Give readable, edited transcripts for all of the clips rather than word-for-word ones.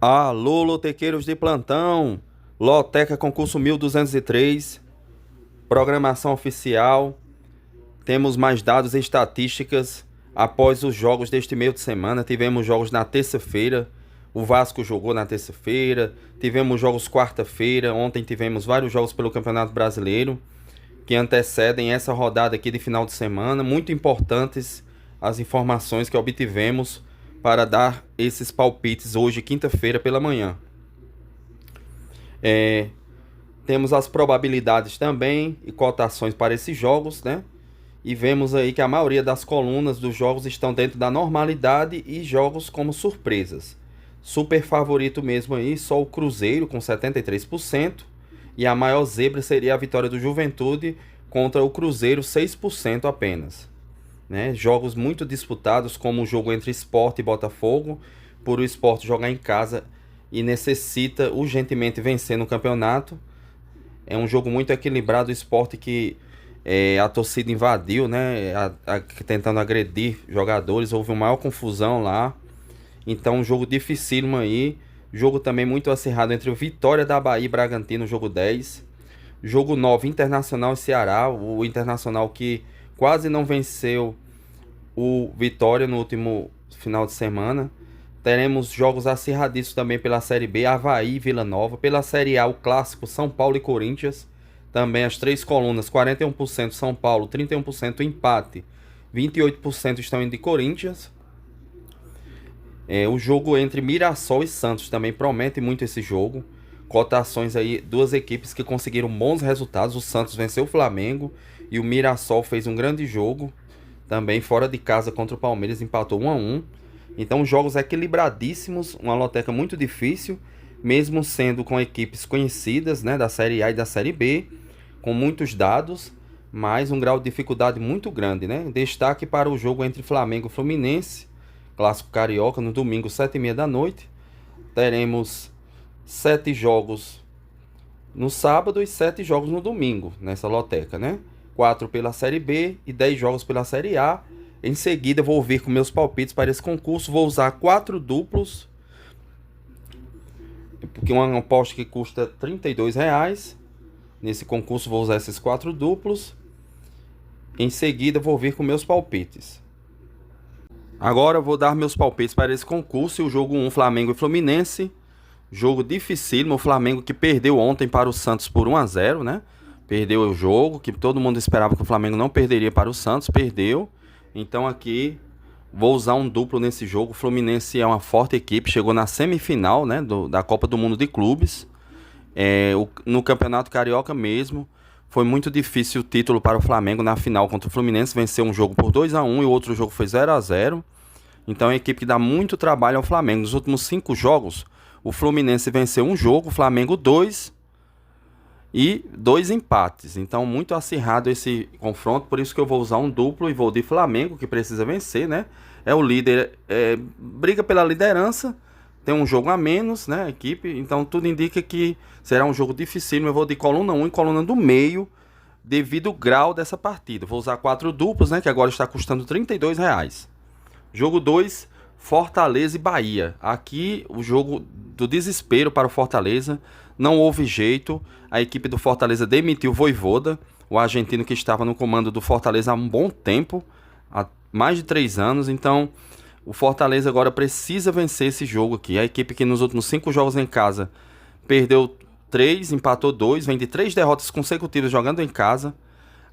Alô, lotequeiros de plantão, Loteca Concurso 1203, programação oficial, temos mais dados e estatísticas após os jogos deste meio de semana. Tivemos jogos na terça-feira, o Vasco jogou na terça-feira, tivemos jogos quarta-feira, ontem tivemos vários jogos pelo Campeonato Brasileiro, que antecedem essa rodada aqui de final de semana, muito importantes as informações que obtivemos para dar esses palpites hoje, quinta-feira, pela manhã. Temos as probabilidades também e cotações para esses jogos, né? E vemos aí que a maioria das colunas dos jogos estão dentro da normalidade e jogos como surpresas. Super favorito mesmo aí, só o Cruzeiro com 73%. E a maior zebra seria a vitória do Juventude contra o Cruzeiro, 6% apenas. Né? Jogos muito disputados, como o jogo entre Sport e Botafogo, por o Sport jogar em casa e necessita urgentemente vencer no campeonato. É um jogo muito equilibrado, o Sport que a torcida invadiu, né? Tentando agredir jogadores, houve uma maior confusão lá. Então um jogo dificílimo aí. Jogo também muito acirrado entre o Vitória da Bahia e Bragantino, jogo 10. Jogo 9, Internacional e Ceará. O Internacional que quase não venceu o Vitória no último final de semana. Teremos jogos acirradíssimos também pela Série B, Avaí e Vila Nova. Pela Série A, o clássico São Paulo e Corinthians. Também as três colunas, 41% São Paulo, 31% empate, 28% estão indo de Corinthians. O jogo entre Mirassol e Santos também promete muito esse jogo. Cotações aí, duas equipes que conseguiram bons resultados. O Santos venceu o Flamengo e o Mirassol fez um grande jogo. Também fora de casa contra o Palmeiras, empatou 1-1. Então jogos equilibradíssimos, uma loteca muito difícil, mesmo sendo com equipes conhecidas, né, da Série A e da Série B, com muitos dados, mas um grau de dificuldade muito grande, né? Destaque para o jogo entre Flamengo e Fluminense, clássico carioca, no domingo, 7h30 da noite. Teremos 7 jogos no sábado e 7 jogos no domingo, nessa loteca, né? 4 pela Série B e 10 jogos pela Série A. Em seguida, vou vir com meus palpites para esse concurso. Vou usar 4 duplos, porque uma aposta que custa R$ 32. Nesse concurso vou usar esses 4 duplos. Em seguida vou vir com meus palpites. Agora vou dar meus palpites para esse concurso. O jogo 1, Flamengo e Fluminense. Jogo dificílimo. O Flamengo que perdeu ontem para o Santos por 1-0, né? Perdeu o jogo, que todo mundo esperava que o Flamengo não perderia para o Santos. Perdeu. Então aqui vou usar um duplo nesse jogo. O Fluminense é uma forte equipe. Chegou na semifinal, né, da Copa do Mundo de Clubes. No Campeonato Carioca mesmo, foi muito difícil o título para o Flamengo na final contra o Fluminense. Venceu um jogo por 2-1 e o outro jogo foi 0-0. Então é uma equipe que dá muito trabalho ao Flamengo. Nos últimos 5 jogos, o Fluminense venceu um jogo, o Flamengo 2 e 2 empates. Então muito acirrado esse confronto, por isso que eu vou usar um duplo e vou de Flamengo, que precisa vencer, né? É o líder, briga pela liderança. Tem um jogo a menos, né, a equipe. Então tudo indica que será um jogo difícil. Eu vou de coluna 1 e coluna do meio, devido ao grau dessa partida. Vou usar 4 duplos, né, que agora está custando R$ 32. Jogo 2, Fortaleza e Bahia. Aqui o jogo do desespero para o Fortaleza. Não houve jeito. A equipe do Fortaleza demitiu o Vojvoda, o argentino que estava no comando do Fortaleza há um bom tempo, há mais de 3 anos. Então o Fortaleza agora precisa vencer esse jogo aqui. A equipe que nos últimos 5 jogos em casa perdeu 3, empatou 2, vem de 3 derrotas consecutivas jogando em casa.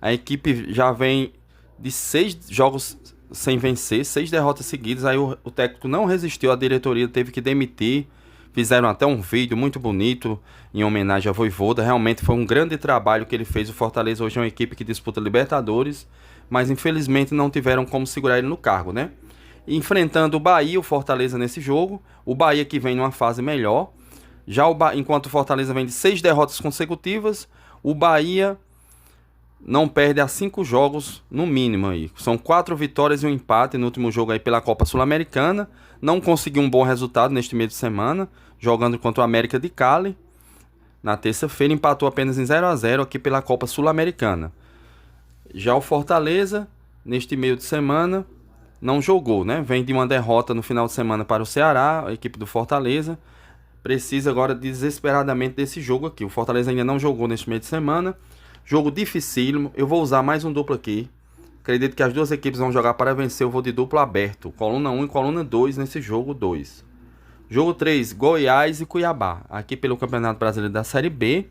A equipe já vem de 6 jogos sem vencer, 6 derrotas seguidas. Aí o técnico não resistiu, a diretoria teve que demitir. Fizeram até um vídeo muito bonito em homenagem a Vojvoda. Realmente foi um grande trabalho que ele fez. O Fortaleza hoje é uma equipe que disputa Libertadores, mas infelizmente não tiveram como segurar ele no cargo, né? Enfrentando o Bahia, o Fortaleza nesse jogo. O Bahia que vem numa fase melhor. Enquanto o Fortaleza vem de 6 derrotas consecutivas, o Bahia não perde há 5 jogos no mínimo aí. São 4 vitórias e um empate no último jogo aí pela Copa Sul-Americana. Não conseguiu um bom resultado neste meio de semana, jogando contra o América de Cali. Na terça-feira empatou apenas em 0-0 aqui pela Copa Sul-Americana. Já o Fortaleza, neste meio de semana, não jogou, né? Vem de uma derrota no final de semana para o Ceará, a equipe do Fortaleza. precisa agora desesperadamente desse jogo aqui. O Fortaleza ainda não jogou neste meio de semana. Jogo dificílimo. Eu vou usar mais um duplo aqui. Acredito que as duas equipes vão jogar para vencer. Eu vou de duplo aberto. Coluna 1 e coluna 2 nesse jogo 2. Jogo 3, Goiás e Cuiabá. Aqui pelo Campeonato Brasileiro da Série B.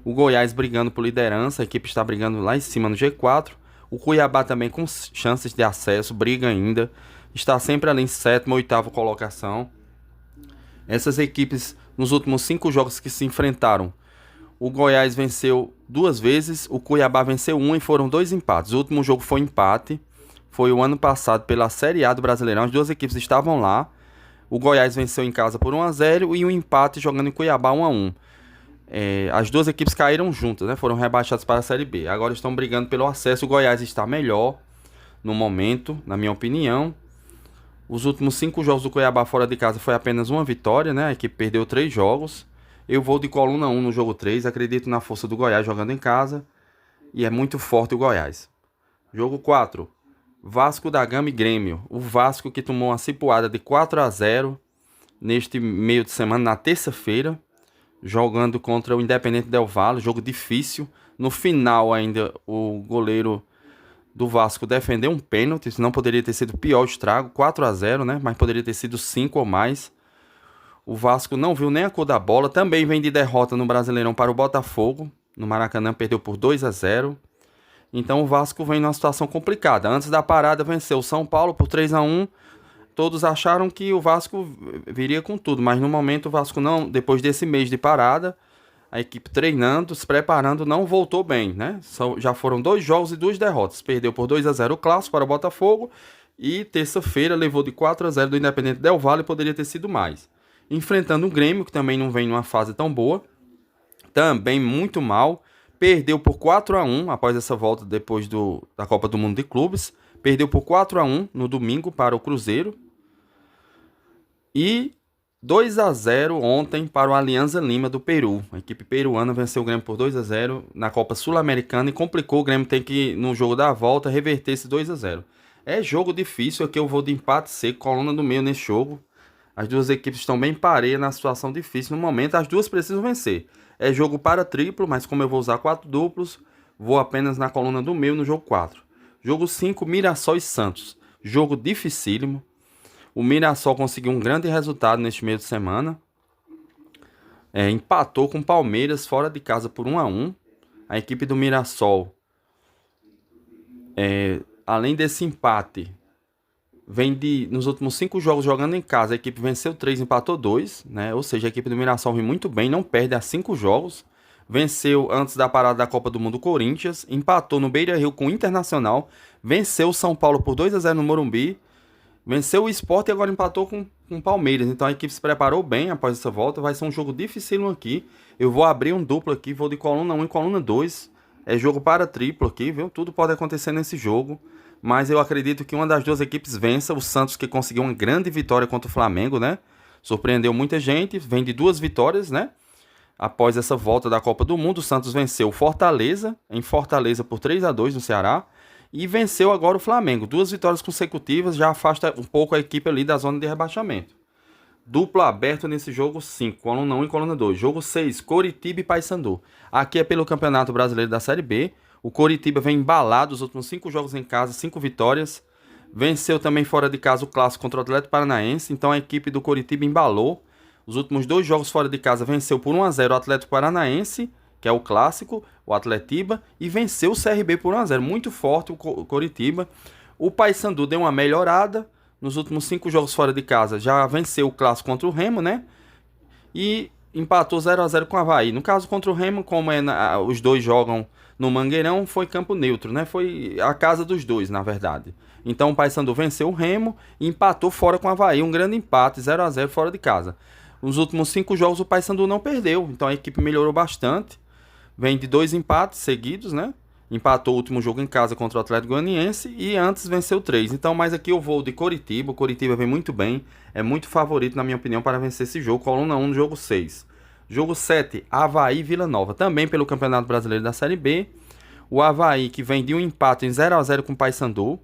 O Goiás brigando por liderança. A equipe está brigando lá em cima no G4. O Cuiabá também com chances de acesso. Briga ainda. Está sempre ali em sétima ou oitava colocação. Essas equipes, nos últimos 5 jogos que se enfrentaram, o Goiás venceu 2 vezes, o Cuiabá venceu 1 e foram 2 empates. O último jogo foi empate, foi o ano passado pela Série A do Brasileirão, as duas equipes estavam lá. O Goiás venceu em casa por 1-0 e um empate jogando em Cuiabá 1-1. As duas equipes caíram juntas, né? Foram rebaixadas para a Série B. Agora estão brigando pelo acesso, o Goiás está melhor no momento, na minha opinião. Os últimos 5 jogos do Cuiabá fora de casa foi apenas uma vitória, né? A equipe perdeu 3 jogos. Eu vou de coluna 1 no jogo 3. Acredito na força do Goiás jogando em casa. E é muito forte o Goiás. Jogo 4. Vasco da Gama e Grêmio. O Vasco que tomou uma cipuada de 4-0 neste meio de semana, na terça-feira. Jogando contra o Independente Del Valle. Jogo difícil. No final ainda o goleiro do Vasco defendeu um pênalti, senão poderia ter sido pior o estrago, 4-0, né? Mas poderia ter sido 5 ou mais. O Vasco não viu nem a cor da bola, também vem de derrota no Brasileirão para o Botafogo, no Maracanã perdeu por 2-0. Então o Vasco vem numa situação complicada. Antes da parada venceu o São Paulo por 3-1. Todos acharam que o Vasco viria com tudo, mas no momento o Vasco não, depois desse mês de parada, a equipe treinando, se preparando, não voltou bem, né? Já foram 2 jogos e 2 derrotas. Perdeu por 2-0 o Clássico para o Botafogo e terça-feira levou de 4-0 do Independente Del Valle, poderia ter sido mais. Enfrentando o Grêmio, que também não vem numa fase tão boa, também muito mal. Perdeu por 4-1 após essa volta depois da Copa do Mundo de Clubes. Perdeu por 4-1 no domingo para o Cruzeiro. E 2-0 ontem para o Alianza Lima do Peru. A equipe peruana venceu o Grêmio por 2-0 na Copa Sul-Americana e complicou. O Grêmio tem que, no jogo da volta, reverter esse 2-0. É jogo difícil, aqui eu vou de empate seco, coluna do meio nesse jogo. As duas equipes estão bem parelhas na situação difícil no momento, as duas precisam vencer. É jogo para triplo, mas como eu vou usar 4 duplos, vou apenas na coluna do meio no jogo 4. Jogo 5, Mirassol e Santos. Jogo dificílimo. O Mirassol conseguiu um grande resultado neste meio de semana. Empatou com o Palmeiras fora de casa por 1-1. A equipe do Mirassol, além desse empate, vem nos últimos 5 jogos jogando em casa. A equipe venceu 3, empatou 2. Né? Ou seja, a equipe do Mirassol vem muito bem, não perde há 5 jogos. Venceu antes da parada da Copa do Mundo o Corinthians. Empatou no Beira-Rio com o Internacional. Venceu o São Paulo por 2-0 no Morumbi. Venceu o Sport e agora empatou com o Palmeiras. Então a equipe se preparou bem após essa volta. Vai ser um jogo difícil aqui. Eu vou abrir um duplo aqui. Vou de coluna 1 e coluna 2. É jogo para triplo aqui, viu? Tudo pode acontecer nesse jogo. Mas eu acredito que uma das duas equipes vença. O Santos, que conseguiu uma grande vitória contra o Flamengo, né? Surpreendeu muita gente. Vem de 2 vitórias, né? Após essa volta da Copa do Mundo, o Santos venceu o Fortaleza, em Fortaleza por 3-2 no Ceará. E venceu agora o Flamengo. 2 vitórias consecutivas, já afasta um pouco a equipe ali da zona de rebaixamento. Duplo aberto nesse jogo 5, coluna 1 e coluna 2. Jogo 6, Coritiba e Paysandu. Aqui é pelo Campeonato Brasileiro da Série B. O Coritiba vem embalado, os últimos 5 jogos em casa, 5 vitórias. Venceu também fora de casa o Clássico contra o Atlético Paranaense. Então a equipe do Coritiba embalou. Os últimos 2 jogos fora de casa venceu por 1-0 o Atlético Paranaense, que é o clássico, o Atletiba, e venceu o CRB por 1-0. Muito forte o Coritiba. O Paysandu deu uma melhorada. Nos últimos 5 jogos fora de casa, já venceu o clássico contra o Remo, né? E empatou 0-0 com o Avaí. No caso, contra o Remo, como os dois jogam no Mangueirão, foi campo neutro, né? Foi a casa dos dois, na verdade. Então o Paysandu venceu o Remo e empatou fora com o Avaí. Um grande empate, 0-0 fora de casa. Nos últimos 5 jogos, o Paysandu não perdeu. Então a equipe melhorou bastante. Vem de 2 empates seguidos, né? Empatou o último jogo em casa contra o Atlético Goianiense e antes venceu 3. Então, mas aqui eu vou de Coritiba. O Coritiba vem muito bem. É muito favorito, na minha opinião, para vencer esse jogo. Coluna 1 no jogo 6. Jogo 7, Avaí e Vila Nova. Também pelo Campeonato Brasileiro da Série B. O Avaí, que vem de um empate em 0-0 com o Paysandu.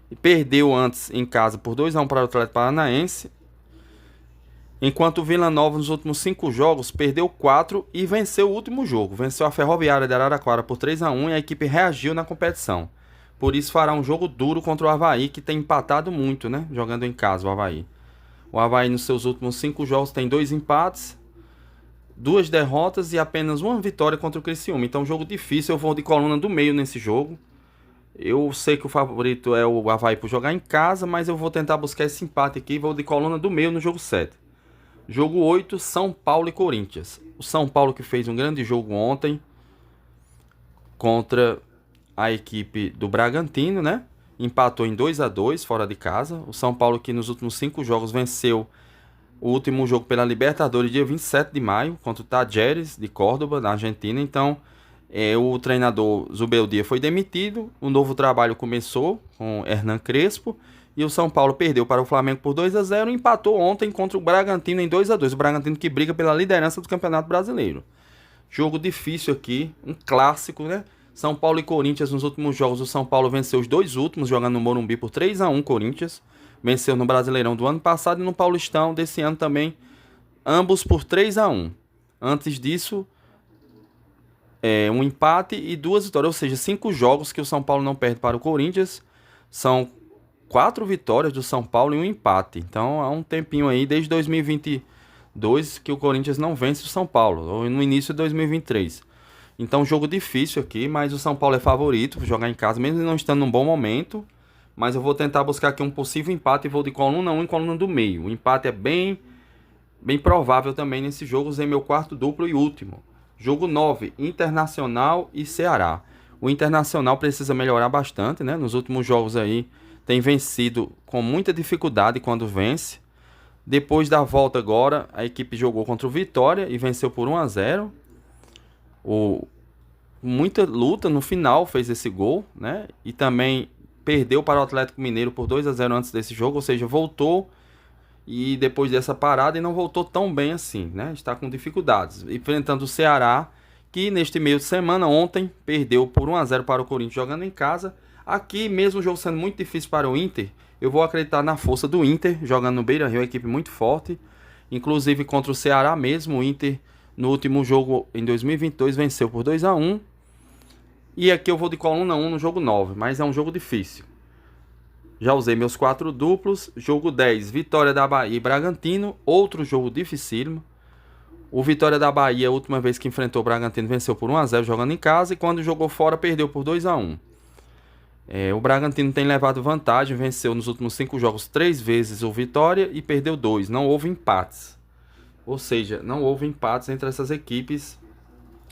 E perdeu antes em casa por 2-1 para o Atlético Paranaense. Enquanto o Vila Nova nos últimos 5 jogos perdeu 4 e venceu o último jogo. Venceu a Ferroviária de Araraquara por 3-1 e a equipe reagiu na competição. Por isso fará um jogo duro contra o Avaí, que tem empatado muito, né? Jogando em casa o Avaí. O Avaí nos seus últimos 5 jogos tem 2 empates, 2 derrotas e apenas uma vitória contra o Criciúma. Então jogo difícil, eu vou de coluna do meio nesse jogo. Eu sei que o favorito é o Avaí por jogar em casa, mas eu vou tentar buscar esse empate aqui e vou de coluna do meio no jogo 7. Jogo 8, São Paulo e Corinthians. O São Paulo que fez um grande jogo ontem contra a equipe do Bragantino, né? Empatou em 2-2 fora de casa. O São Paulo que nos últimos 5 jogos venceu o último jogo pela Libertadores dia 27 de maio contra o Talleres de Córdoba, na Argentina. Então, o treinador Zubeldia foi demitido, o novo trabalho começou com Hernan Crespo e o São Paulo perdeu para o Flamengo por 2-0 e empatou ontem contra o Bragantino em 2-2. O Bragantino que briga pela liderança do Campeonato Brasileiro. Jogo difícil aqui, um clássico, né? São Paulo e Corinthians nos últimos jogos. O São Paulo venceu os 2 últimos, jogando no Morumbi por 3-1. Corinthians venceu no Brasileirão do ano passado e no Paulistão desse ano também, ambos por 3-1. Antes disso, um empate e 2 vitórias, ou seja, 5 jogos que o São Paulo não perde para o Corinthians. São 4 vitórias do São Paulo e um empate. Então há um tempinho aí, desde 2022, que o Corinthians não vence o São Paulo, ou no início de 2023. Então jogo difícil aqui, mas o São Paulo é favorito para jogar em casa, mesmo não estando num bom momento. Mas eu vou tentar buscar aqui um possível empate e vou de coluna 1 e coluna do meio. O empate é bem provável também nesse jogo. Usei meu quarto duplo e último. Jogo 9, Internacional e Ceará. O Internacional precisa melhorar bastante, né? Nos últimos jogos aí tem vencido com muita dificuldade quando vence. Depois da volta agora, a equipe jogou contra o Vitória e venceu por 1-0. Muita luta no final fez esse gol, né? E também perdeu para o Atlético Mineiro por 2-0 antes desse jogo, ou seja, voltou e depois dessa parada e não voltou tão bem assim, né? Está com dificuldades, enfrentando o Ceará, que neste meio de semana, ontem, perdeu por 1-0 para o Corinthians jogando em casa. Aqui, mesmo o jogo sendo muito difícil para o Inter, eu vou acreditar na força do Inter, jogando no Beira-Rio, uma equipe muito forte. Inclusive contra o Ceará mesmo, o Inter no último jogo em 2022 venceu por 2-1. E aqui eu vou de coluna 1 no jogo 9, mas é um jogo difícil. Já usei meus 4 duplos. Jogo 10, Vitória da Bahia e Bragantino. Outro jogo dificílimo. O Vitória da Bahia, a última vez que enfrentou o Bragantino, venceu por 1-0 jogando em casa. E quando jogou fora, perdeu por 2-1. O Bragantino tem levado vantagem. Venceu nos últimos 5 jogos 3 vezes o Vitória e perdeu 2. Não houve empates. Ou seja, não houve empates entre essas equipes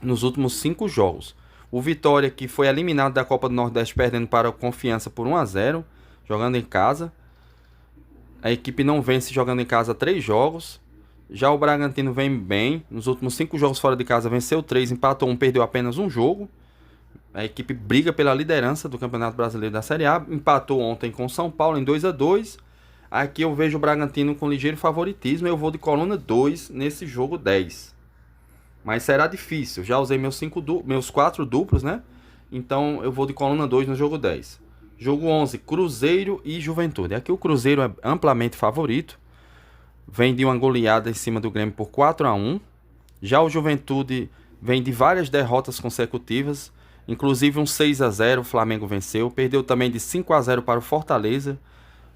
nos últimos 5 jogos. O Vitória, que foi eliminado da Copa do Nordeste, perdendo para a Confiança por 1-0, jogando em casa. A equipe não vence jogando em casa 3 jogos. Já o Bragantino vem bem. Nos últimos 5 jogos fora de casa, venceu 3, empatou 1, perdeu apenas um jogo. A equipe briga pela liderança do Campeonato Brasileiro da Série A. Empatou ontem com o São Paulo em 2-2. Aqui eu vejo o Bragantino com ligeiro favoritismo. Eu vou de coluna 2 nesse jogo 10. Mas será difícil. Já usei meus 4 duplos, né? Então eu vou de coluna 2 no jogo 10. Jogo 11, Cruzeiro e Juventude. Aqui o Cruzeiro é amplamente favorito. Vem de uma goleada em cima do Grêmio por 4-1. Já o Juventude vem de várias derrotas consecutivas. Inclusive um 6-0 o Flamengo venceu. Perdeu também de 5-0 para o Fortaleza,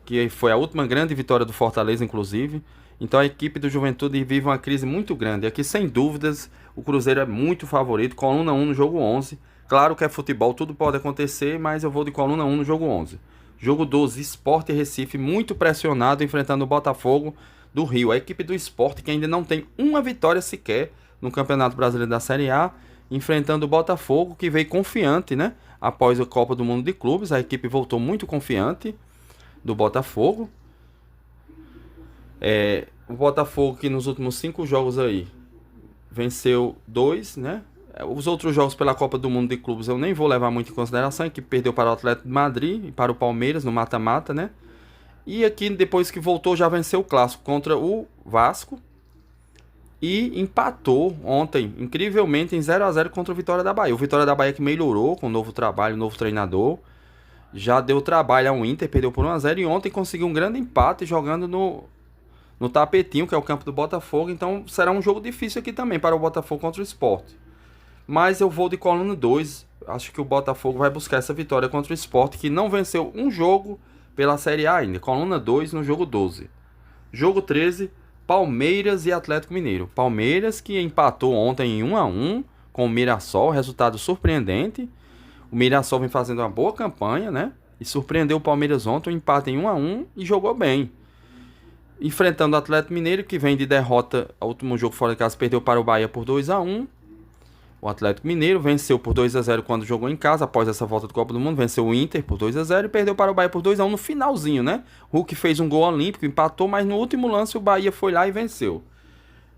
que foi a última grande vitória do Fortaleza, inclusive. Então a equipe do Juventude vive uma crise muito grande. Aqui, sem dúvidas, o Cruzeiro é muito favorito. Coluna 1 no jogo 11. Claro que é futebol, tudo pode acontecer, mas eu vou de coluna 1 no jogo 11. Jogo 12, Sport e Recife, muito pressionado, enfrentando o Botafogo do Rio. A equipe do Sport, que ainda não tem uma vitória sequer no Campeonato Brasileiro da Série A, enfrentando o Botafogo, que veio confiante, né? Após a Copa do Mundo de Clubes, a equipe voltou muito confiante do Botafogo. O Botafogo, que nos últimos 5 jogos aí venceu 2, né? Os outros jogos pela Copa do Mundo de Clubes eu nem vou levar muito em consideração, que perdeu para o Atlético de Madrid e para o Palmeiras no mata-mata, né? E aqui, depois que voltou, já venceu o clássico contra o Vasco e empatou ontem, incrivelmente, em 0-0 contra o Vitória da Bahia. O Vitória da Bahia que melhorou com o novo trabalho, o novo treinador. Já deu trabalho ao Inter, perdeu por 1-0 e ontem conseguiu um grande empate jogando no tapetinho, que é o campo do Botafogo. Então será um jogo difícil aqui também para o Botafogo contra o Sport. Mas eu vou de coluna 2. Acho que o Botafogo vai buscar essa vitória contra o Sport, que não venceu um jogo pela Série A ainda. Coluna 2 no jogo 12. Jogo 13, Palmeiras e Atlético Mineiro. Palmeiras que empatou ontem em 1-1 com o Mirassol, resultado surpreendente. O Mirassol vem fazendo uma boa campanha, né? E surpreendeu o Palmeiras ontem, um empate em 1-1 e jogou bem. Enfrentando o Atlético Mineiro, que vem de derrota, o último jogo fora de casa perdeu para o Bahia por 2-1. O Atlético Mineiro venceu por 2-0 quando jogou em casa, após essa volta do Copa do Mundo, venceu o Inter por 2-0 e perdeu para o Bahia por 2-1 no finalzinho, né? Hulk fez um gol olímpico, empatou, mas no último lance o Bahia foi lá e venceu.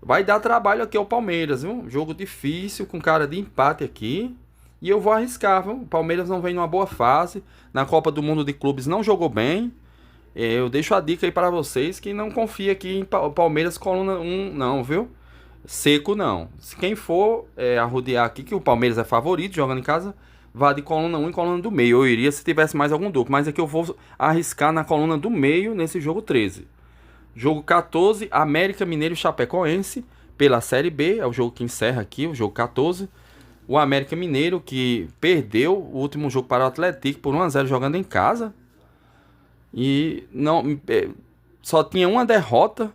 Vai dar trabalho aqui ao Palmeiras, viu? Jogo difícil, com cara de empate aqui. E eu vou arriscar, viu? O Palmeiras não vem numa boa fase. Na Copa do Mundo de Clubes não jogou bem. Eu deixo a dica aí para vocês que não confia aqui em Palmeiras coluna 1 não, viu? Seco não. Se quem for arrodear aqui, que o Palmeiras é favorito jogando em casa, vá de coluna 1 e coluna do meio. Eu iria se tivesse mais algum duplo, mas aqui eu vou arriscar na coluna do meio nesse jogo 13. Jogo 14, América Mineiro e Chapecoense pela Série B, é o jogo que encerra aqui, o jogo 14. O América Mineiro que perdeu o último jogo para o Atlético por 1-0 jogando em casa. E não só tinha uma derrota,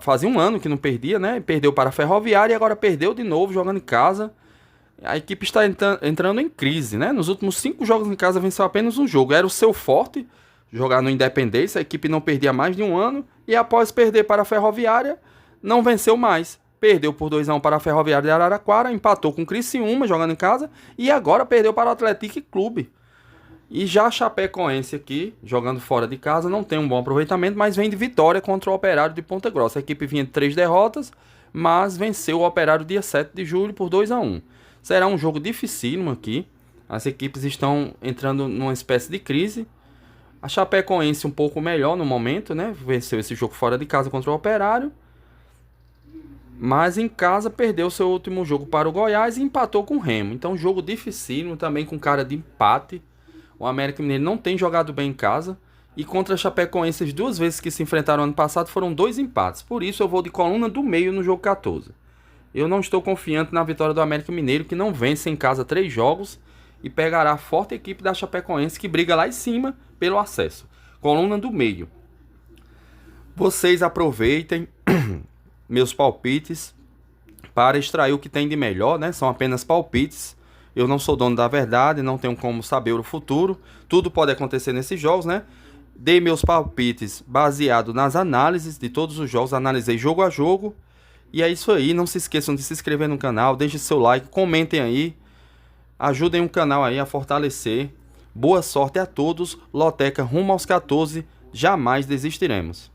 fazia um ano que não perdia, né? Perdeu para a Ferroviária e agora perdeu de novo jogando em casa. A equipe está entrando em crise, né? Nos últimos 5 jogos em casa venceu apenas um jogo. Era o seu forte, jogar no Independência. A equipe não perdia mais de um ano. E após perder para a Ferroviária, não venceu mais. Perdeu por 2-1 para a Ferroviária de Araraquara, empatou com o Criciúma jogando em casa. E agora perdeu para o Atlético Clube. E já a Chapecoense aqui, jogando fora de casa, não tem um bom aproveitamento, mas vem de vitória contra o Operário de Ponta Grossa. A equipe vinha de 3 derrotas, mas venceu o Operário dia 7 de julho por 2-1. Será um jogo dificílimo aqui. As equipes estão entrando numa espécie de crise. A Chapecoense um pouco melhor no momento, né? Venceu esse jogo fora de casa contra o Operário. Mas em casa perdeu seu último jogo para o Goiás e empatou com o Remo. Então jogo dificílimo, também com cara de empate. O América Mineiro não tem jogado bem em casa. E contra a Chapecoense, as 2 vezes que se enfrentaram ano passado foram 2 empates. Por isso eu vou de coluna do meio no jogo 14. Eu não estou confiante na vitória do América Mineiro, que não vence em casa 3 jogos. E pegará a forte equipe da Chapecoense, que briga lá em cima pelo acesso. Coluna do meio. Vocês aproveitem meus palpites para extrair o que tem de melhor, né? São apenas palpites. Eu não sou dono da verdade, não tenho como saber o futuro. Tudo pode acontecer nesses jogos, né? Dei meus palpites baseado nas análises de todos os jogos. Analisei jogo a jogo. E é isso aí. Não se esqueçam de se inscrever no canal. Deixem seu like, comentem aí. Ajudem o canal aí a fortalecer. Boa sorte a todos. Loteca rumo aos 14. Jamais desistiremos.